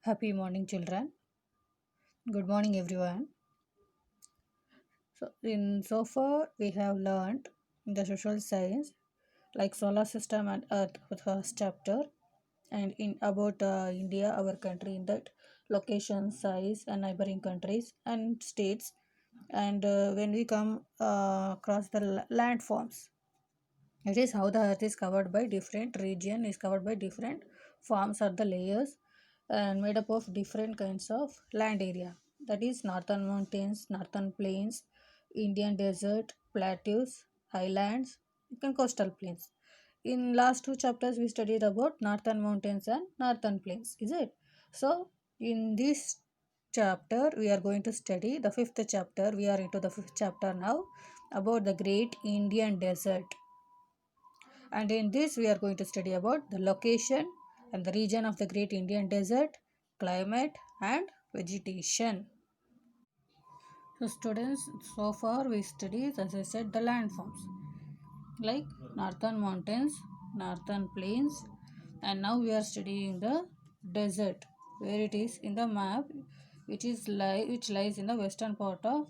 Happy morning, children. Good morning, everyone. So far we have learned in the social science like solar system and Earth for the first chapter, and in about India, our country, in that location, size, and neighboring countries and states. And when we come across the landforms, it is how the earth is covered by different region, is covered by different forms or the layers, and made up of different kinds of land area. That is northern mountains, northern plains, Indian desert, plateaus, highlands, and coastal plains. In last two chapters we studied about northern mountains and northern plains, is it? So in this chapter we are going to study the fifth chapter. We are into the fifth chapter now, about the great Indian desert. And in this we are going to study about the location and the region of the great Indian desert, climate and vegetation. So students, so far we studied, as I said, the landforms like northern mountains, northern plains, and now we are studying the desert, where it is in the map, which lies in the western part of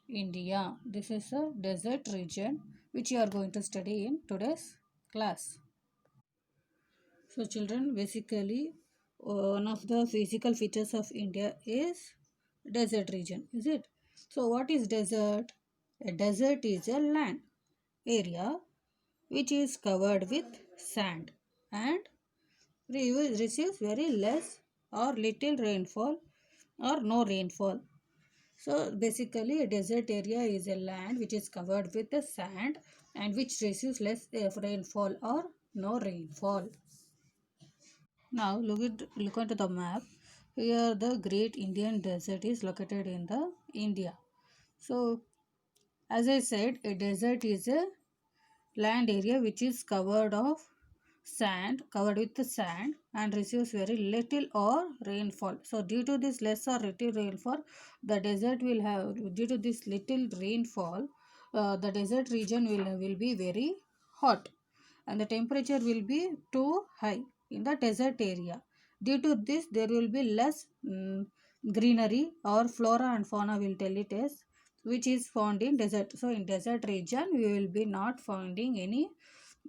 India. This is a desert region which you are going to study in today's class. So, children, basically, one of the physical features of India is desert region, is it? So, what is desert? A desert is a land area which is covered with sand and receives very less or little rainfall or no rainfall. So, basically, a desert area is a land which is covered with the sand and which receives less rainfall or no rainfall. Now look at the map. Here the Great Indian Desert is located in the India. So as I said, a desert is a land area which is covered with the sand and receives very little or rainfall. So due to this less or little rainfall, the desert will have due to this little rainfall, the desert region will be very hot and the temperature will be too high in the desert area. Due to this, there will be less greenery or flora and fauna, will tell it as, which is found in desert. So in desert region, we will be not finding any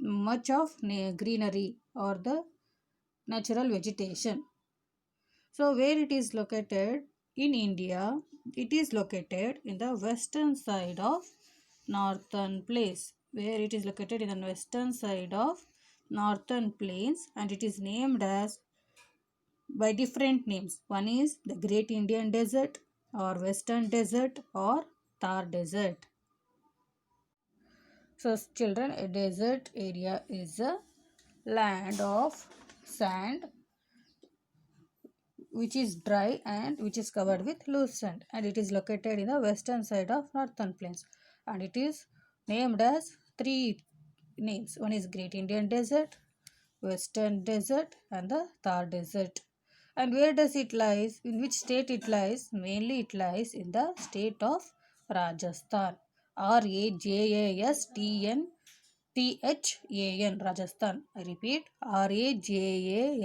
much of greenery or the natural vegetation. So where it is located in India, it is located in the western side of northern plains, where it is located in the western side of northern plains, and it is named as by different names. One is the Great Indian Desert or Western Desert or Thar Desert. So children, a desert area is a land of sand which is dry and which is covered with loose sand, and it is located in the western side of northern plains, and it is named as three names. One is Great Indian Desert, Western Desert and the Thar Desert. And where does it lies? In which state it lies? Mainly it lies in the state of Rajasthan. Rajasthan, Rajasthan. I repeat, Rajasthan,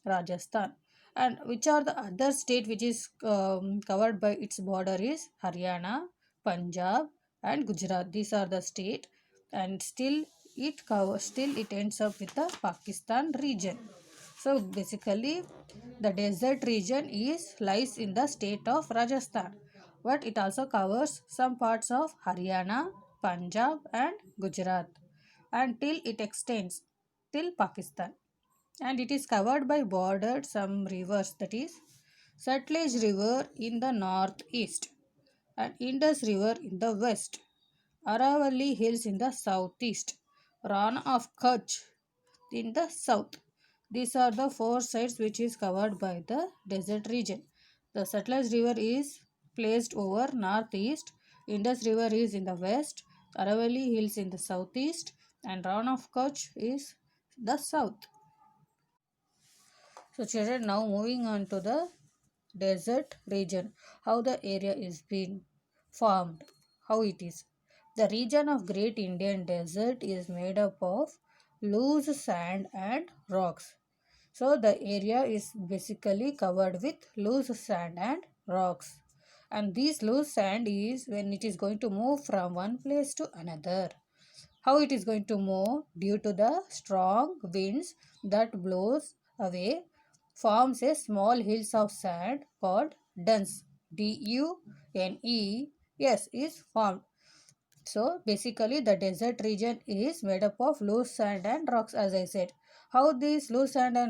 Rajasthan. And which are the other state which is covered by its border is Haryana, Punjab, and Gujarat. These are the state, and still it ends up with the Pakistan region. So basically, the desert region is lies in the state of Rajasthan, but it also covers some parts of Haryana, Punjab, and Gujarat until it extends till Pakistan. And it is covered by bordered some rivers, that is Sutlej River in the northeast and Indus River in the west, Aravalli Hills in the southeast, Rana of Kutch in the south. These are the four sites which is covered by the desert region. The Sutlej River is placed over northeast, Indus River is in the west, Aravalli Hills in the southeast, and Rana of Kutch is the south. So children, now moving on to the desert region, how the area is being formed, how it is. The region of Great Indian Desert is made up of loose sand and rocks. So the area is basically covered with loose sand and rocks. And this loose sand is when it is going to move from one place to another. How it is going to move? Due to the strong winds that blows away forms a small hills of sand called dunes. Dunes is formed. So basically the desert region is made up of loose sand and rocks, as I said. How these loose sand and